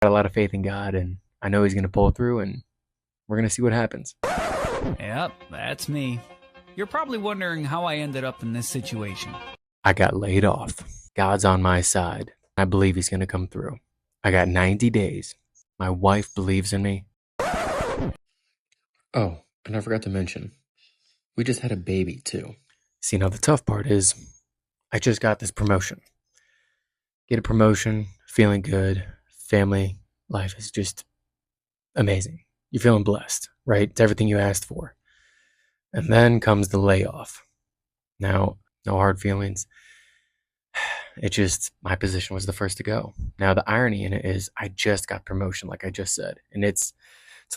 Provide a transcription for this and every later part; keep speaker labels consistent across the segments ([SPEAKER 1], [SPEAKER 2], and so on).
[SPEAKER 1] Got a lot of faith in God, and I know He's going to pull through, and we're going to see what happens.
[SPEAKER 2] Yep, that's me. You're probably wondering how I ended up in this situation.
[SPEAKER 1] I got laid off. God's on my side. I believe He's going to come through. I got 90 days. My wife believes in me. Oh, and I forgot to mention, we just had a baby too. See, now the tough part is, I just got this promotion. Get a promotion, feeling good, family life is just amazing. You're feeling blessed, right? It's everything you asked for. And then comes the layoff. Now, no hard feelings. It just, my position was the first to go. Now, the irony in it is I just got promotion, like I just said. And it's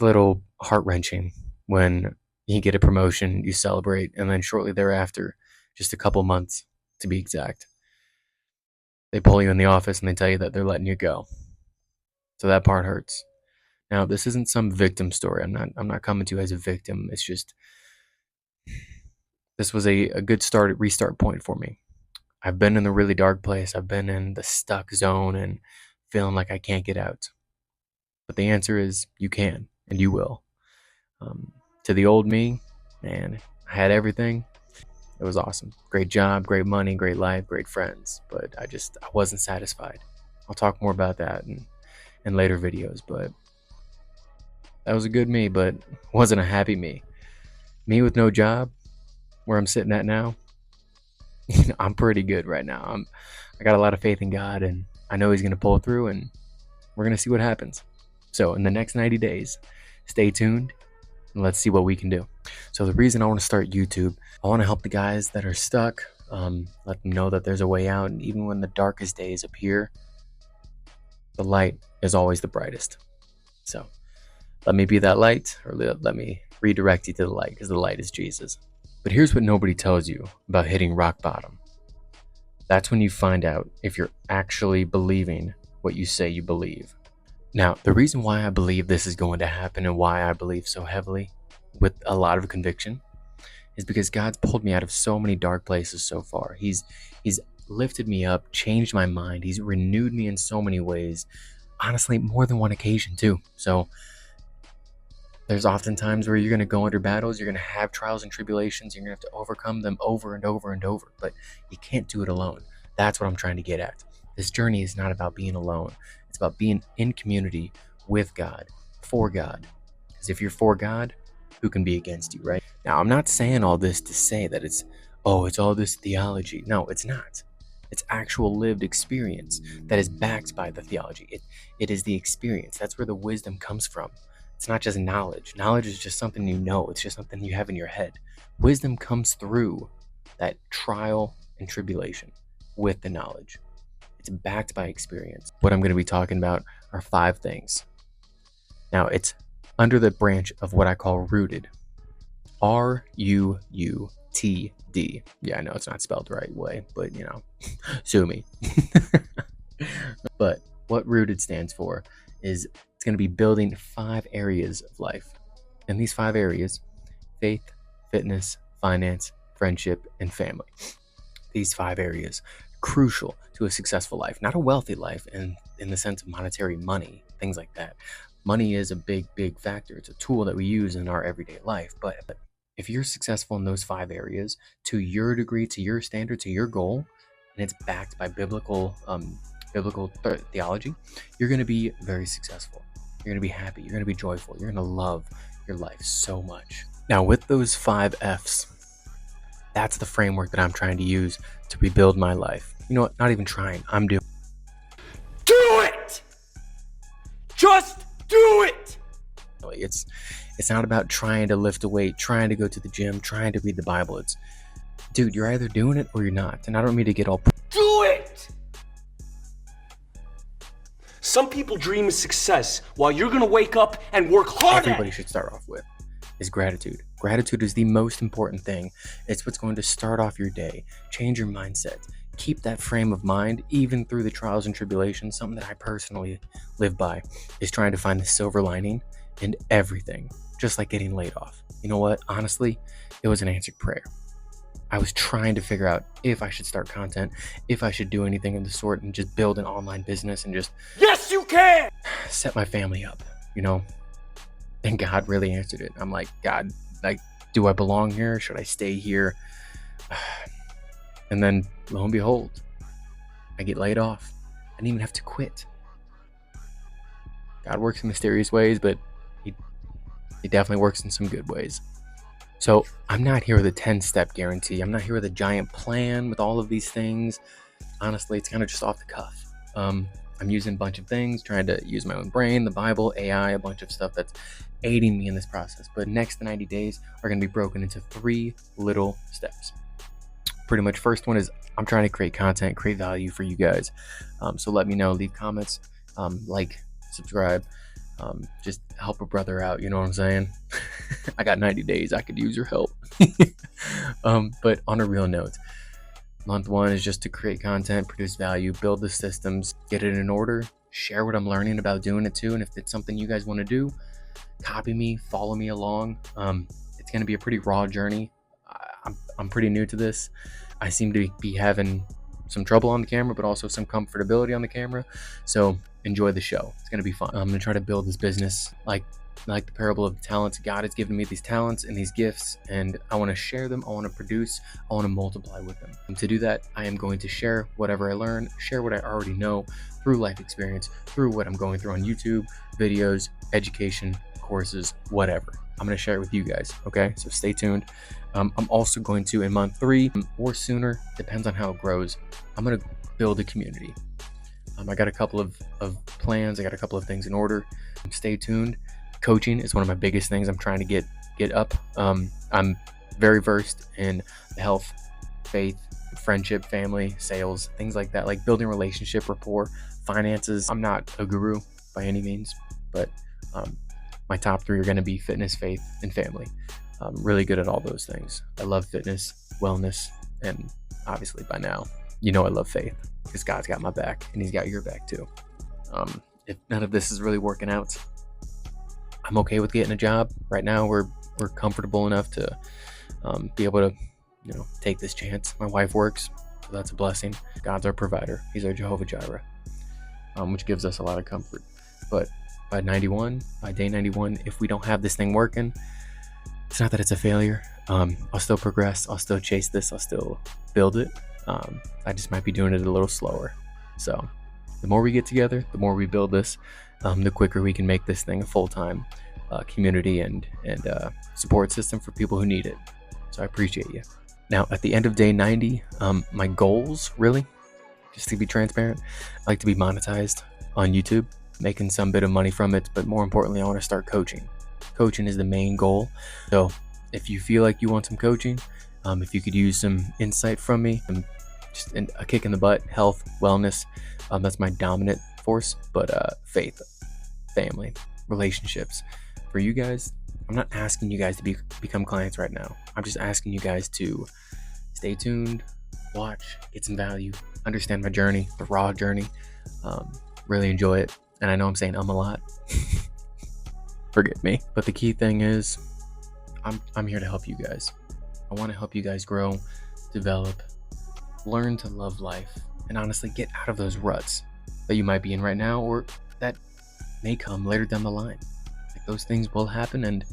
[SPEAKER 1] a little heart-wrenching when you get a promotion, you celebrate, and then shortly thereafter, just a couple months to be exact, they pull you in the office and they tell you that they're letting you go. So that part hurts. Now, this isn't some victim story. I'm not coming to you as a victim. It's just, this was a good restart point for me. I've been in the really dark place. I've been in the stuck zone and feeling like I can't get out. But the answer is you can, and you will. To the old me, man, I had everything. It was awesome. Great job, great money, great life, great friends. But I wasn't satisfied. I'll talk more about that in later videos. But that was a good me, but wasn't a happy me. Me with no job, where I'm sitting at now, I'm pretty good right now. I got a lot of faith in God, and I know He's going to pull through, and we're going to see what happens. So in the next 90 days, stay tuned, and let's see what we can do. So the reason I want to start YouTube, I want to help the guys that are stuck, let them know that there's a way out, and even when the darkest days appear, the light is always the brightest. So let me be that light, or let me redirect you to the light, because the light is Jesus. But here's what nobody tells you about hitting rock bottom. That's when you find out if you're actually believing what you say you believe. Now, the reason why I believe this is going to happen and why I believe so heavily with a lot of conviction is because God's pulled me out of so many dark places so far. He's lifted me up, changed my mind. He's renewed me in so many ways. Honestly, more than one occasion too. So there's often times where you're going to go under battles, you're going to have trials and tribulations, you're going to have to overcome them over and over and over, but you can't do it alone. That's what I'm trying to get at. This journey is not about being alone. It's about being in community with God, for God. Because if you're for God, who can be against you, right? Now, I'm not saying all this to say that it's all this theology. No, it's not. It's actual lived experience that is backed by the theology. It is the experience. That's where the wisdom comes from. It's not just knowledge. Knowledge is just something you know. It's just something you have in your head. Wisdom comes through that trial and tribulation with the knowledge. It's backed by experience. What I'm going to be talking about are 5 things. Now, it's under the branch of what I call RUUTD. RUUTD. Yeah, I know it's not spelled the right way, but sue me. But what RUUTD stands for is it's going to be building 5 areas of life. And these 5 areas, faith, fitness, finance, friendship, and family. These 5 areas, crucial to a successful life, not a wealthy life in the sense of monetary money, things like that. Money is a big factor. It's a tool that we use in our everyday life. But if you're successful in those 5 areas, to your degree, to your standard, to your goal, and it's backed by biblical theology, you're going to be very successful. You're going to be happy. You're going to be joyful. You're going to love your life so much. Now, with those 5 F's, that's the framework that I'm trying to use to rebuild my life. You know what? Not even trying. I'm doing.
[SPEAKER 3] Do it! Just do it!
[SPEAKER 1] It's not about trying to lift a weight, trying to go to the gym, trying to read the Bible. It's, dude, you're either doing it or you're not. And I don't mean to get all...
[SPEAKER 3] Do it! Some people dream of success while you're gonna wake up and work hard.
[SPEAKER 1] Everybody should start off with is gratitude. Gratitude is the most important thing. It's what's going to start off your day, change your mindset, keep that frame of mind even through the trials and tribulations. Something that I personally live by is trying to find the silver lining in everything, just like getting laid off. You know what? Honestly, it was an answered prayer. I was trying to figure out if I should start content, if I should do anything of the sort, and just build an online business and just
[SPEAKER 3] Yes, you can!
[SPEAKER 1] set my family up, you know? And God really answered it. I'm like, God, like, do I belong here? Should I stay here? And then, lo and behold, I get laid off. I didn't even have to quit. God works in mysterious ways, but he definitely works in some good ways. So I'm not here with a 10-step guarantee. I'm not here with a giant plan with all of these things. Honestly, it's kind of just off the cuff. I'm using a bunch of things, trying to use my own brain, the Bible, AI, a bunch of stuff that's aiding me in this process. But next 90 days are going to be broken into 3 little steps. Pretty much, first one is I'm trying to create content, create value for you guys. So let me know, leave comments, like, subscribe. Just help a brother out, you know what I'm saying? I got 90 days, I could use your help. But on a real note, month 1 is just to create content, produce value, build the systems, get it in order, share what I'm learning about doing it too. And if it's something you guys want to do, copy me, follow me along. It's going to be a pretty raw journey. I'm pretty new to this. I seem to be having some trouble on the camera, but also some comfortability on the camera. So enjoy the show. It's going to be fun. I'm going to try to build this business like the parable of the talents. God has given me these talents and these gifts, and I want to share them. I want to produce. I want to multiply with them. And to do that, I am going to share whatever I learn, share what I already know through life experience, through what I'm going through on YouTube, videos, education, courses, whatever. I'm going to share it with you guys. Okay, so stay tuned. I'm also going to, in month 3 or sooner, depends on how it grows, I'm going to build a community. I got a couple of plans. I got a couple of things in order. Stay tuned. Coaching is one of my biggest things I'm trying to get up. I'm very versed in health, faith, friendship, family, sales, things like that, like building relationship, rapport, finances. I'm not a guru by any means, but my top 3 are going to be fitness, faith, and family. I'm really good at all those things. I love fitness, wellness, and obviously by now, you know I love faith because God's got my back and he's got your back too. If none of this is really working out, I'm okay with getting a job. Right now, we're comfortable enough to be able to, take this chance. My wife works, so that's a blessing. God's our provider. He's our Jehovah Jireh, which gives us a lot of comfort. But by day 91, if we don't have this thing working, it's not that it's a failure. I'll still progress. I'll still chase this. I'll still build it. I just might be doing it a little slower. So the more we get together, the more we build this, the quicker we can make this thing a full-time community and support system for people who need it. So I appreciate you. Now, at the end of day 90, my goals, really, just to be transparent, I like to be monetized on YouTube, making some bit of money from it. But more importantly, I want to start coaching. Coaching is the main goal. So if you feel like you want some coaching, if you could use some insight from me, just a kick in the butt, health, wellness, that's my dominant force. But faith, family, relationships. For you guys, I'm not asking you guys to become clients right now. I'm just asking you guys to stay tuned, watch, get some value, understand my journey, the raw journey, really enjoy it. And I know I'm saying a lot. Forgive me. But the key thing is, I'm here to help you guys. I want to help you guys grow, develop, learn to love life, and honestly get out of those ruts that you might be in right now or that may come later down the line. Like, those things will happen, and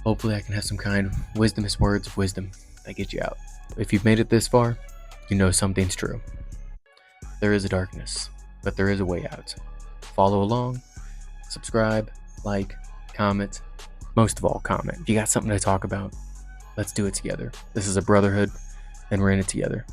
[SPEAKER 1] hopefully I can have some kind of wisdomous words of wisdom that get you out. If you've made it this far, you know something's true. There is a darkness, but there is a way out. Follow along, subscribe, like, comment. Most of all, comment. If you got something to talk about, let's do it together. This is a brotherhood, and we're in it together.